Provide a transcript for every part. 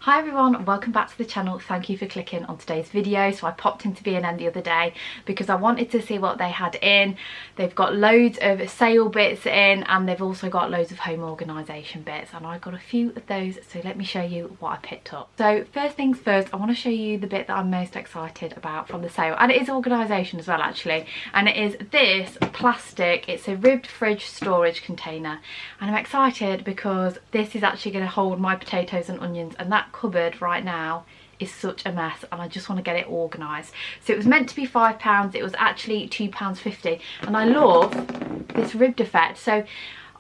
Hi everyone, welcome back to the channel. Thank you for clicking on today's video. So I popped into B&M the other day because I wanted to see what they had in. They've got loads of sale bits in and they've also got loads of home organisation bits, and I got a few of those, so let me show you what I picked up. So first things first, I want to show you the bit that I'm most excited about from the sale, and it is organisation as well actually, and it is this plastic. It's a ribbed fridge storage container, and I'm excited because this is actually going to hold my potatoes and onions, and that cupboard right now is such a mess and I just want to get it organised. So it was meant to be £5, it was actually £2.50, and I love this ribbed effect. So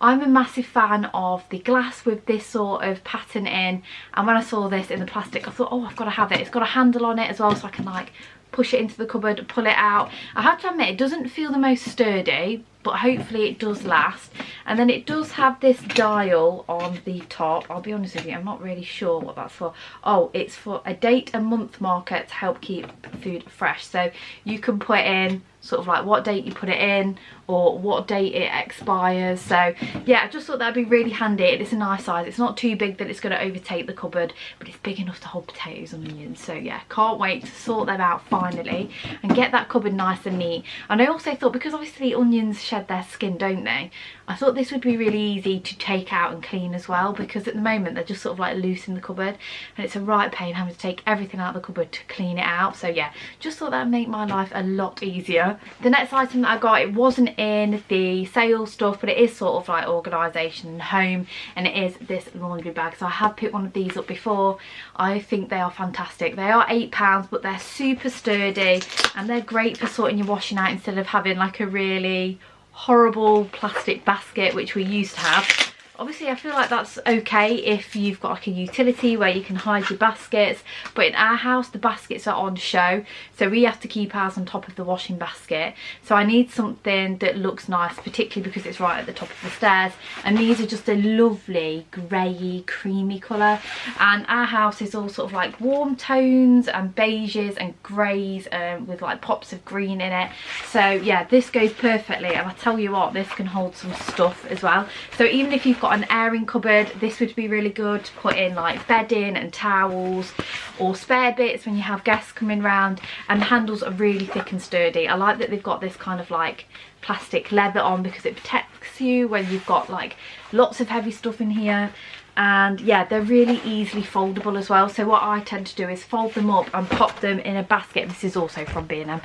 I'm a massive fan of the glass with this sort of pattern in, and when I saw this in the plastic I thought, oh, I've got to have it. It's got a handle on it as well, so I can like push it into the cupboard, pull it out. I have to admit it doesn't feel the most sturdy, but hopefully it does last. And then it does have this dial on the top. I'll be honest with you, I'm not really sure what that's for. Oh, it's for a date and month marker to help keep food fresh. So you can put in sort of like what date you put it in or what date it expires. So yeah, I just thought that'd be really handy. It's a nice size. It's not too big that it's going to overtake the cupboard, but it's big enough to hold potatoes and onions. So yeah, can't wait to sort them out finally and get that cupboard nice and neat. And I also thought, because obviously onions shed their skin, don't they, I thought this would be really easy to take out and clean as well, because at the moment they're just sort of like loose in the cupboard and it's a right pain having to take everything out of the cupboard to clean it out. So yeah, just thought that would make my life a lot easier. The next item that I got, it wasn't in the sale stuff, but it is sort of like organisation and home, and it is this laundry bag. So I have picked one of these up before. I think they are fantastic. They are £8, but they're super sturdy and they're great for sorting your washing out instead of having like a really horrible plastic basket which we used to have. Obviously I feel like that's okay if you've got like a utility where you can hide your baskets, but in our house the baskets are on show, so we have to keep ours on top of the washing basket. So I need something that looks nice, particularly because it's right at the top of the stairs, and these are just a lovely grey creamy colour, and our house is all sort of like warm tones and beiges and greys with like pops of green in it. So yeah, this goes perfectly, and I tell you what, this can hold some stuff as well. So even if you've got an airing cupboard, this would be really good to put in like bedding and towels or spare bits when you have guests coming round. And the handles are really thick and sturdy. I like that they've got this kind of like plastic leather on because it protects you when you've got like lots of heavy stuff in here. And yeah, they're really easily foldable as well. So what I tend to do is fold them up and pop them in a basket. This is also from B&M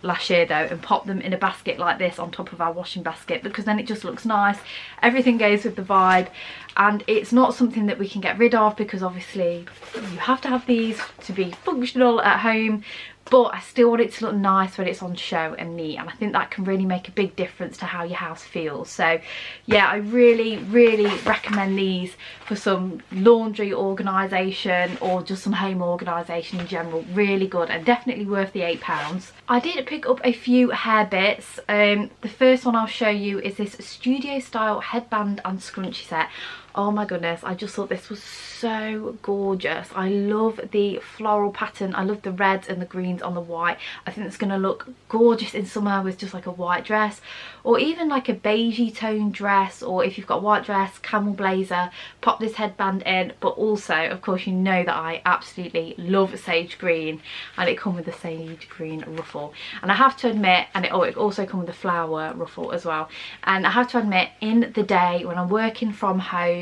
last year though, and pop them in a basket like this on top of our washing basket, because then it just looks nice. Everything goes with the vibe, and it's not something that we can get rid of because obviously you have to have these to be functional at home, but I still want it to look nice when it's on show and neat, and I think that can really make a big difference to how your house feels. So yeah, I really recommend these for some laundry organisation or just some home organisation in general. Really good and definitely worth the £8. I did pick up a few hair bits. The first one I'll show you is this studio style headband and scrunchie set. Oh my goodness, I just thought this was so gorgeous. I love the floral pattern. I love the reds and the greens on the white. I think it's going to look gorgeous in summer with just like a white dress, or even like a beigey tone dress, or if you've got a white dress, camel blazer, pop this headband in. But also, of course, you know that I absolutely love sage green, and it comes with a sage green ruffle. And I have to admit, and it also comes with a flower ruffle as well. And I have to admit, in the day when I'm working from home,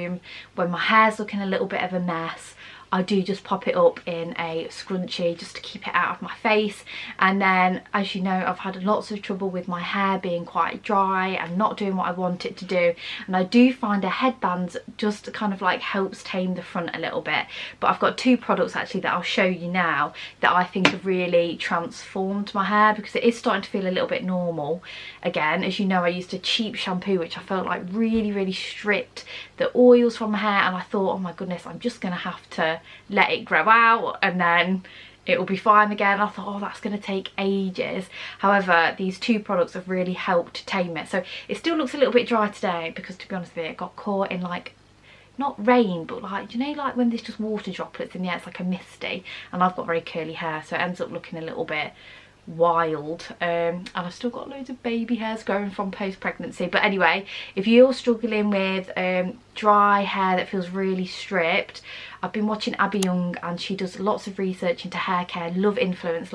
when my hair's looking a little bit of a mess, I do just pop it up in a scrunchie just to keep it out of my face. And then, as you know, I've had lots of trouble with my hair being quite dry and not doing what I want it to do, and I do find a headband just kind of like helps tame the front a little bit. But I've got two products actually that I'll show you now that I think have really transformed my hair, because it is starting to feel a little bit normal again. As you know, I used a cheap shampoo which I felt like really stripped the oils from my hair, and I thought, oh my goodness, I'm just gonna have to let it grow out and then it will be fine again. I thought, oh, that's going to take ages. However, these two products have really helped tame it. So it still looks a little bit dry today because, to be honest with you, it got caught in like, not rain, but like, you know, like when there's just water droplets in the air, it's like a misty, and I've got very curly hair, so it ends up looking a little bit wild. And I've still got loads of baby hairs growing from post-pregnancy. But anyway, if you're struggling with dry hair that feels really stripped, I've been watching Abby Young, and she does lots of research into hair care. Love influencers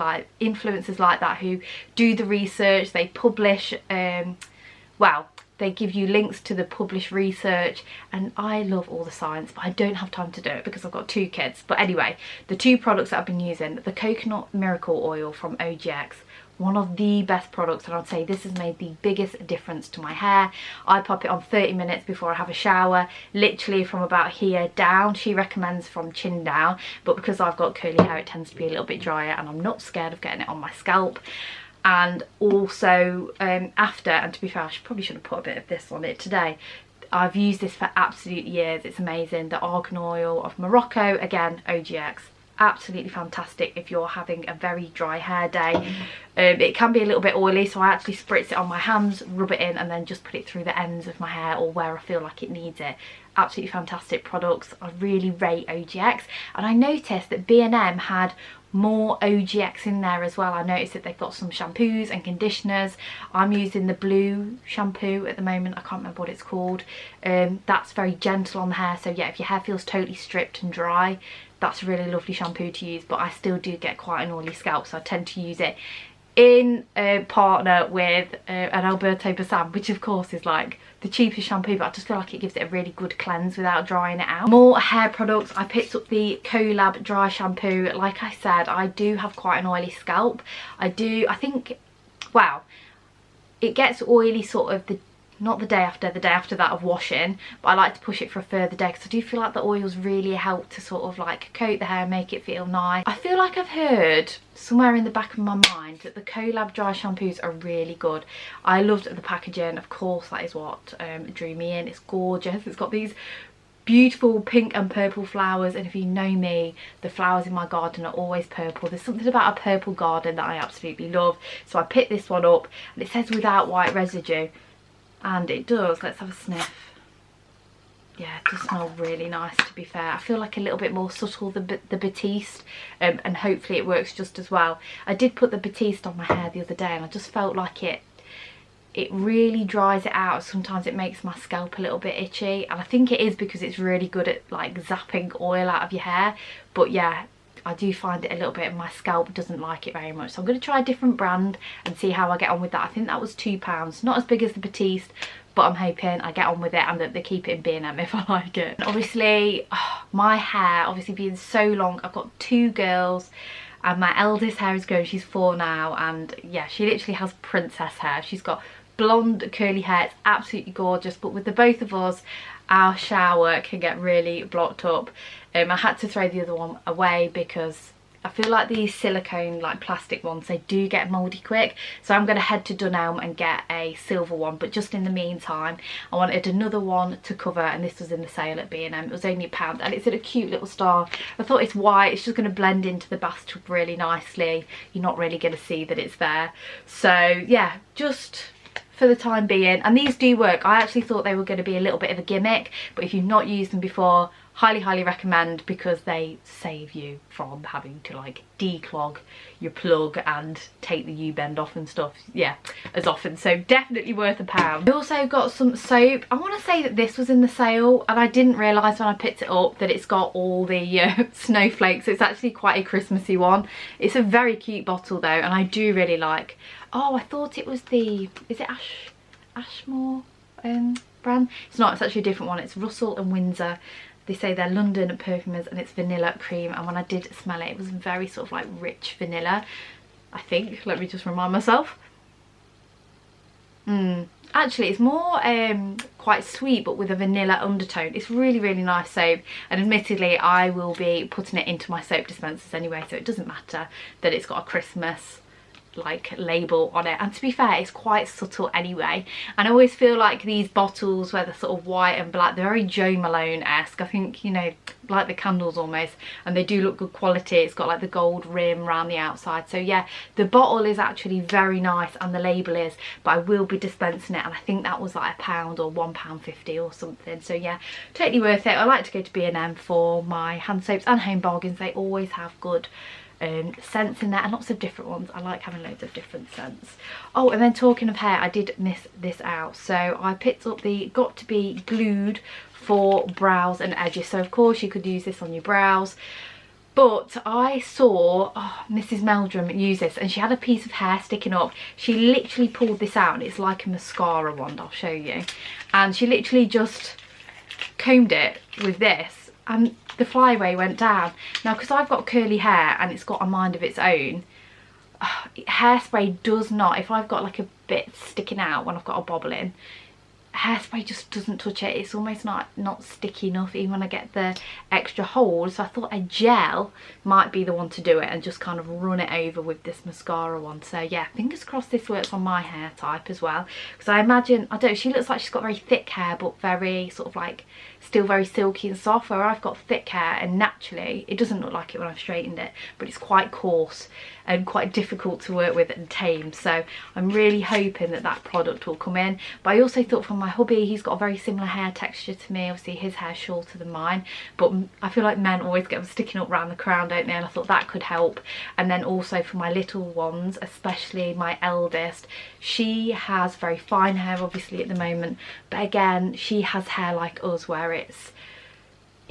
like that who do the research. They publish well, they give you links to the published research, and I love all the science, but I don't have time to do it because I've got 2 kids. But anyway, the 2 products that I've been using, the coconut miracle oil from OGX, one of the best products, and I'd say this has made the biggest difference to my hair. I pop it on 30 minutes before I have a shower, literally from about here down. She recommends from chin down, but because I've got curly hair, it tends to be a little bit drier, and I'm not scared of getting it on my scalp. And also after, and to be fair, I probably should have put a bit of this on it today, I've used this for absolute years. It's amazing. The argan oil of Morocco, again, OGX, absolutely fantastic if you're having a very dry hair day. It can be a little bit oily, so I actually spritz it on my hands, rub it in, and then just put it through the ends of my hair or where I feel like it needs it. Absolutely fantastic products. I really rate OGX, and I noticed that B&M had more OGX in there as well. I noticed that they've got some shampoos and conditioners. I'm using the blue shampoo at the moment. I can't remember what it's called. That's very gentle on the hair, so yeah, if your hair feels totally stripped and dry, that's a really lovely shampoo to use. But I still do get quite an oily scalp, so I tend to use it in partner with an Alberto Balsam, which of course is like the cheapest shampoo, but I just feel like it gives it a really good cleanse without drying it out. More hair products, I picked up the Collab dry shampoo. Like I said, I do have quite an oily scalp. I think, wow, it gets oily sort of not the day after that of washing, but I like to push it for a further day because I do feel like the oils really help to sort of like coat the hair, make it feel nice. I feel like I've heard somewhere in the back of my mind that the Collab dry shampoos are really good. I loved the packaging, of course. That is what drew me in. It's gorgeous. It's got these beautiful pink and purple flowers, and if you know me, the flowers in my garden are always purple. There's something about a purple garden that I absolutely love, so I picked this one up, and it says without white residue, and it does. Let's have a sniff. Yeah, it does smell really nice, to be fair. I feel like a little bit more subtle than the Batiste, and hopefully it works just as well. I did put the Batiste on my hair the other day, and I just felt like it really dries it out. Sometimes it makes my scalp a little bit itchy, and I think it is because it's really good at like zapping oil out of your hair. But yeah, I do find it a little bit, and my scalp doesn't like it very much, so I'm going to try a different brand and see how I get on with that. I think that was £2, not as big as the Batiste, but I'm hoping I get on with it and that they keep it in B&M if I like it. And obviously, my hair, obviously being so long, I've got 2 girls, and my eldest hair is growing. She's 4 now, and yeah, she literally has princess hair. She's got blonde curly hair. It's absolutely gorgeous, but with the both of us, our shower can get really blocked up. I had to throw the other one away because I feel like these silicone like plastic ones, they do get mouldy quick, so I'm going to head to Dunelm and get a silver one. But just in the meantime, I wanted another one to cover, and this was in the sale at B&M. It was only £1, and it's in a cute little star. I thought it's white, it's just going to blend into the bathtub really nicely. You're not really going to see that it's there, so yeah, just for the time being. And these do work. I actually thought they were going to be a little bit of a gimmick, but if you've not used them before, highly recommend, because they save you from having to like declog your plug and take the U-bend off and stuff, yeah, as often. So definitely worth £1. I also got some soap. I want to say that this was in the sale, and I didn't realise when I picked it up that it's got all the snowflakes. It's actually quite a Christmassy one. It's a very cute bottle though, and I do really like, oh, I thought it was the, is it Ashmore brand? It's not, it's actually a different one. It's Russell and Windsor. They say they're London perfumers, and it's vanilla cream, and when I did smell it, it was very sort of like rich vanilla, I think. Let me just remind myself. Actually, it's more quite sweet, but with a vanilla undertone. It's really nice soap, and admittedly I will be putting it into my soap dispensers anyway, so it doesn't matter that it's got a Christmas like label on it. And to be fair, it's quite subtle anyway, and I always feel like these bottles where they're sort of white and black, they're very Jo Malone-esque. I think, you know, like the candles almost, and they do look good quality. It's got like the gold rim around the outside. So yeah, the bottle is actually very nice and the label is, but I will be dispensing it, and I think that was like £1 or £1.50 or something. So yeah, totally worth it. I like to go to B&M for my hand soaps and home bargains. They always have good scents in there, and lots of different ones. I like having loads of different scents. Oh, and then talking of hair, I did miss this out. So I picked up the Got To Be Glued for brows and edges. So of course you could use this on your brows, but I saw Mrs. Meldrum use this, and she had a piece of hair sticking up. She literally pulled this out, and it's like a mascara wand. I'll show you. And she literally just combed it with this, and the flyaway went down. Now, because I've got curly hair and it's got a mind of its own, hairspray does not, if I've got like a bit sticking out when I've got a bobbling, in, hairspray just doesn't touch it. It's almost not sticky enough even when I get the extra hold. So I thought a gel might be the one to do it, and just kind of run it over with this mascara one. So yeah, fingers crossed this works on my hair type as well, because I imagine, I don't know, she looks like she's got very thick hair but very sort of like still very silky and soft, where I've got thick hair and naturally it doesn't look like it when I've straightened it, but it's quite coarse and quite difficult to work with and tame. So I'm really hoping that that product will come in. But I also thought for my hubby, he's got a very similar hair texture to me. Obviously his hair's shorter than mine, but I feel like men always get them sticking up around the crown, don't they? And I thought that could help. And then also for my little ones, especially my eldest, she has very fine hair obviously at the moment, but again, she has hair like us where it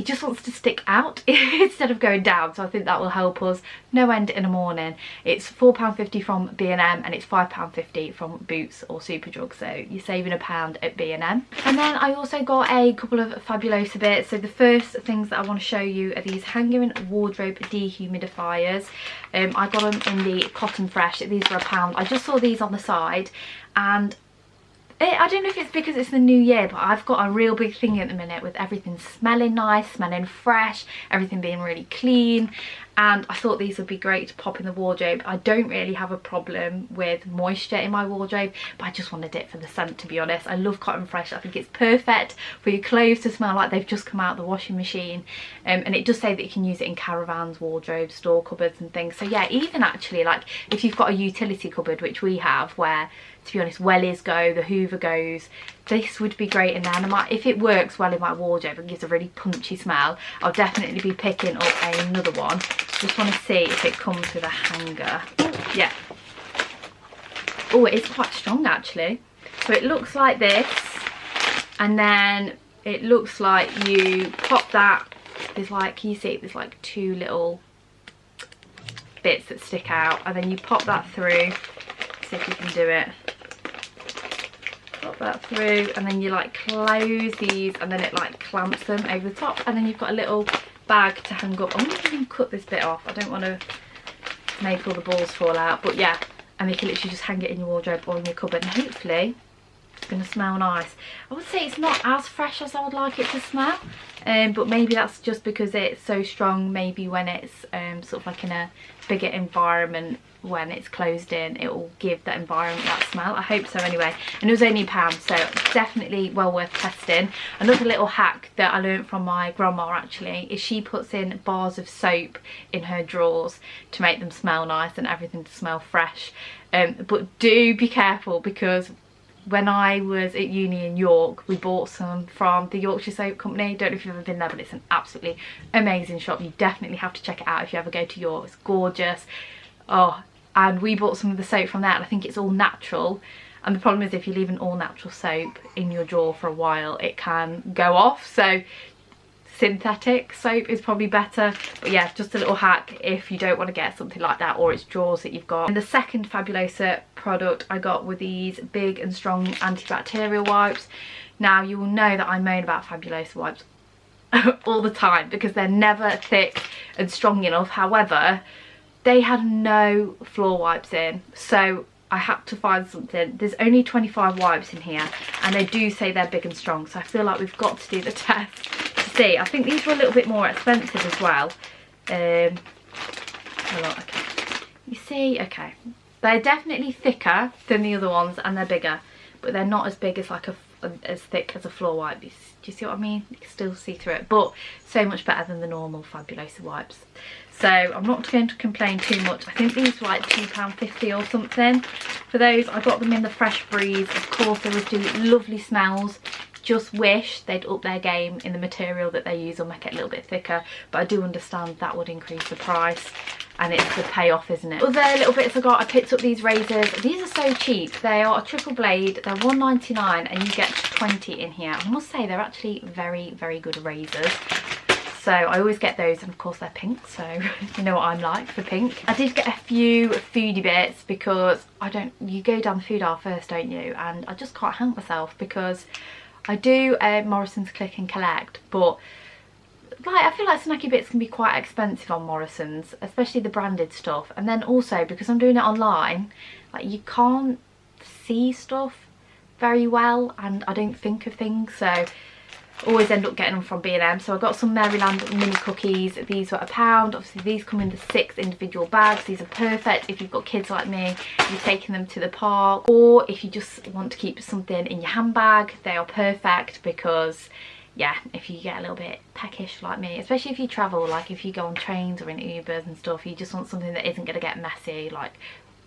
just wants to stick out instead of going down. So I think that will help us no end in the morning. It's £4.50 from B&M, and it's £5.50 from Boots or Superdrug, so you're saving £1 at B&M. And then I also got a couple of Fabulosa bits. So the first things that I want to show you are these hanging wardrobe dehumidifiers. I got them in the Cotton Fresh. These were £1. I just saw these on the side, and I don't know if it's because it's the new year, but I've got a real big thing at the minute with everything smelling nice, smelling fresh, everything being really clean, and I thought these would be great to pop in the wardrobe. I don't really have a problem with moisture in my wardrobe, but I just wanted it for the scent, to be honest. I love Cotton Fresh. I think it's perfect for your clothes to smell like they've just come out of the washing machine, and it does say that you can use it in caravans, wardrobes, store cupboards and things. So yeah, even actually like if you've got a utility cupboard, which we have, where to be honest wellies go, the Hoover goes, this would be great in there. And if it works well in my wardrobe and gives a really punchy smell, I'll definitely be picking up another one. Just want to see if it comes with a hanger. Yeah. Oh, it is quite strong actually. So it looks like this, and then it looks like you pop that, there's like, can you see there's like two little bits that stick out, and then you pop that through. See if you can do it. Pop that through, and then you like close these, and then it like clamps them over the top, and then you've got a little bag to hang up. I wonder if you can cut this bit off. I don't want to make all the balls fall out, but yeah, and you can literally just hang it in your wardrobe or in your cupboard, and hopefully it's going to smell nice. I would say it's not as fresh as I would like it to smell, but maybe that's just because it's so strong. Maybe when it's sort of like in a bigger environment, when it's closed in, it will give that environment that smell. I hope so anyway. And it was only £1, so definitely well worth testing. Another little hack that I learned from my grandma actually is she puts in bars of soap in her drawers to make them smell nice and everything to smell fresh. But do be careful, because when I was at uni in York, we bought some from the Yorkshire Soap Company. Don't know if you've ever been there, but it's an absolutely amazing shop. You definitely have to check it out if you ever go to York. It's gorgeous. Oh, and we bought some of the soap from there, and I think it's all natural. And the problem is if you leave an all natural soap in your drawer for a while, it can go off. So synthetic soap is probably better. But yeah, just a little hack if you don't want to get something like that, or it's drawers that you've got. And the second Fabulosa product I got were these big and strong antibacterial wipes. Now you will know that I moan about Fabulosa wipes all the time because they're never thick and strong enough. However, they had no floor wipes in, so I had to find something. There's only 25 wipes in here, and they do say they're big and strong, so I feel like we've got to do the test to see. I think these were a little bit more expensive as well. A lot, okay. You see, okay. They're definitely thicker than the other ones, and they're bigger, but they're not as big as like a as thick as a floor wipe. Do you see what I mean? You can still see through it, but so much better than the normal Fabulosa wipes. So I'm not going to complain too much. I think these were like £2.50 or something for those. I got them in the Fresh Breeze. Of course, they would do lovely smells. Just wish they'd up their game in the material that they use or make it a little bit thicker, but I do understand that would increase the price, and it's the payoff, isn't it? Other little bits I got, I picked up these razors. These are so cheap. They are a triple blade. They're £1.99 and you get 20 in here. I must say they're actually very, very good razors. So I always get those, and of course they're pink, so you know what I'm like for pink. I did get a few foodie bits because you go down the food aisle first, don't you? And I just can't help myself because I do Morrison's click and collect, but like I feel like snacky bits can be quite expensive on Morrison's, especially the branded stuff. And then also because I'm doing it online, like you can't see stuff very well, and I don't think of things, so always end up getting them from B&M. So I got some Maryland mini cookies. These were £1. Obviously these come in the 6 individual bags. These are perfect if you've got kids like me, you're taking them to the park, or if you just want to keep something in your handbag. They are perfect because yeah, if you get a little bit peckish like me, especially if you travel, like if you go on trains or in Ubers and stuff, you just want something that isn't going to get messy, like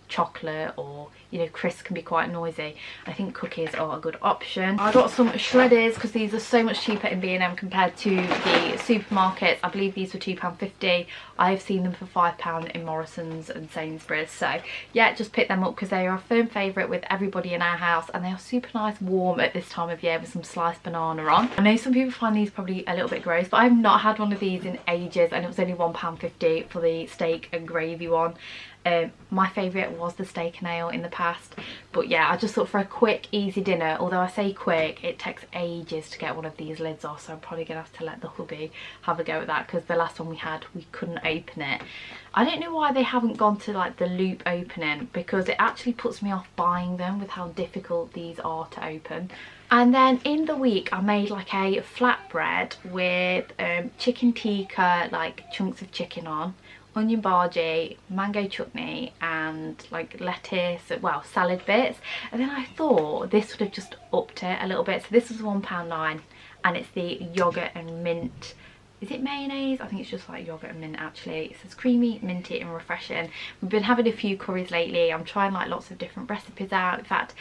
chocolate, or you know, crisps can be quite noisy. I think cookies are a good option. I got some shredders because these are so much cheaper in B&M compared to the supermarkets. I believe these were £2.50. I've seen them for £5 in Morrison's and Sainsbury's, so yeah, just pick them up because they are a firm favourite with everybody in our house, and they are super nice warm at this time of year with some sliced banana on. I know some people find these probably a little bit gross, but I've not had one of these in ages, and it was only £1.50 for the steak and gravy one. My favourite was the steak and ale in the past, but yeah, I just thought for a quick easy dinner, although I say quick, it takes ages to get one of these lids off, so I'm probably gonna have to let the hubby have a go at that, because the last one we had, we couldn't open it. I don't know why they haven't gone to like the loop opening, because it actually puts me off buying them with how difficult these are to open. And then in the week I made like a flatbread with chicken tikka, like chunks of chicken on, onion bhaji, mango chutney, and like lettuce, well, salad bits. And then I thought this would have just upped it a little bit. So this was £1.09, and it's the yogurt and mint, is it mayonnaise? I think it's just like yogurt and mint actually. It says creamy, minty and refreshing. We've been having a few curries lately. I'm trying like lots of different recipes out. In fact,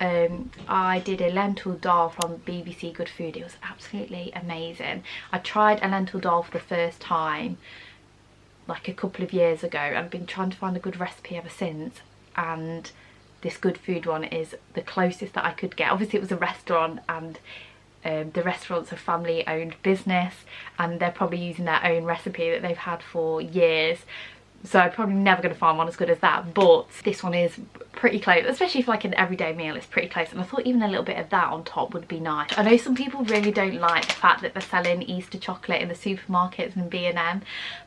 I did a lentil dal from BBC Good Food. It was absolutely amazing. I tried a lentil dal for the first time like a couple of years ago, and I've been trying to find a good recipe ever since, and this Good Food one is the closest that I could get. Obviously it was a restaurant, and the restaurant's a family owned business, and they're probably using their own recipe that they've had for years, so I'm probably never going to find one as good as that, but this one is pretty close, especially for like an everyday meal. It's pretty close, and I thought even a little bit of that on top would be nice. I know some people really don't like the fact that they're selling Easter chocolate in the supermarkets and B&M,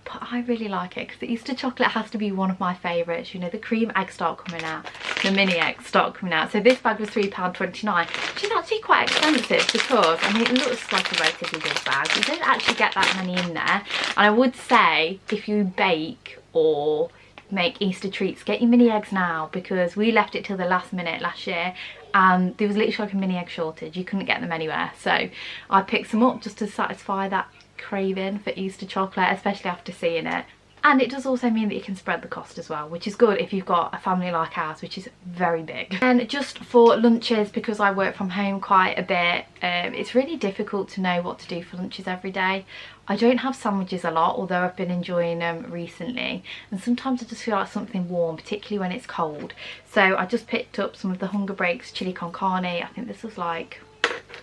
but I really like it because the Easter chocolate has to be one of my favourites. You know, the cream eggs start coming out, the mini eggs start coming out. So this bag was £3.29, which is actually quite expensive because, I mean, it looks like a relatively big bag. You don't actually get that many in there, and I would say if you bake or make Easter treats, get your mini eggs now, because we left it till the last minute last year and there was literally like a mini egg shortage. You couldn't get them anywhere, so I picked some up just to satisfy that craving for Easter chocolate, especially after seeing it. And it does also mean that you can spread the cost as well, which is good if you've got a family like ours, which is very big. And just for lunches, because I work from home quite a bit, it's really difficult to know what to do for lunches every day. I don't have sandwiches a lot, although I've been enjoying them recently, and sometimes I just feel like something warm, particularly when it's cold. So I just picked up some of the Hunger Breaks chili con carne. I think this was like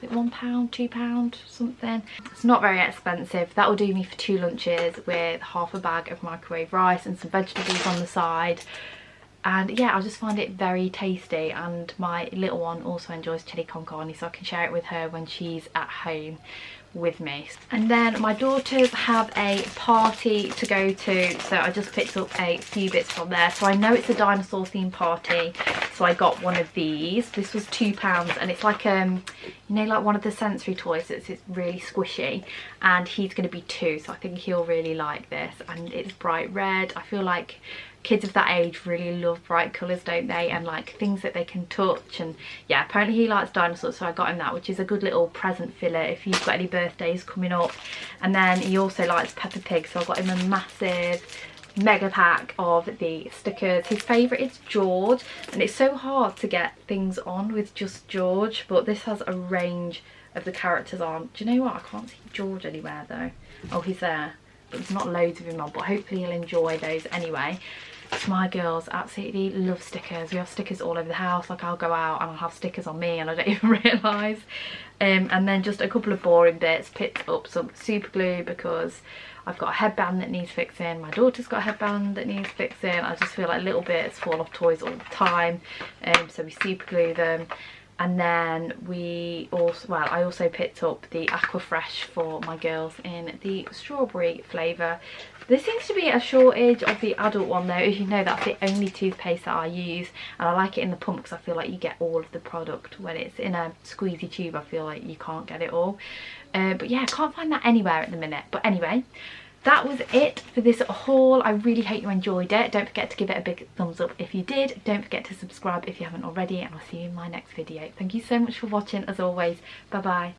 £1, £2, something. It's not very expensive. That will do me for 2 lunches with half a bag of microwave rice and some vegetables on the side. And yeah, I just find it very tasty, and my little one also enjoys chili con carne, so I can share it with her when she's at home. with me. And then my daughters have a party to go to, so I just picked up a few bits from there. So I know it's a dinosaur themed party, so I got one of these. This was £2 and it's like you know, like one of the sensory toys that's really squishy, and he's going to be 2, so I think he'll really like this. And it's bright red. I feel like kids of that age really love bright colours, don't they, and like things that they can touch. And yeah, apparently he likes dinosaurs, so I got him that, which is a good little present filler if you've got any birthdays coming up. And then he also likes Peppa Pig, so I got him a massive mega pack of the stickers. His favourite is George, and it's so hard to get things on with just George, but this has a range of the characters on. Do you know what, I can't see George anywhere though. Oh, he's there, but there's not loads of him on, but hopefully he'll enjoy those anyway. My girls absolutely love stickers. We have stickers all over the house. Like, I'll go out and I'll have stickers on me and I don't even realise. And then just a couple of boring bits. Picked up some super glue because I've got a headband that needs fixing. My daughter's got a headband that needs fixing. I just feel like little bits fall off toys all the time. So we super glue them. And then we also, well, I also picked up the Aquafresh for my girls in the strawberry flavour. There seems to be a shortage of the adult one though. As you know, that's the only toothpaste that I use, and I like it in the pump because I feel like you get all of the product. When it's in a squeezy tube, I feel like you can't get it all. But yeah, I can't find that anywhere at the minute. But anyway, that was it for this haul. I really hope you enjoyed it. Don't forget to give it a big thumbs up if you did. Don't forget to subscribe if you haven't already, and I'll see you in my next video. Thank you so much for watching as always. Bye bye.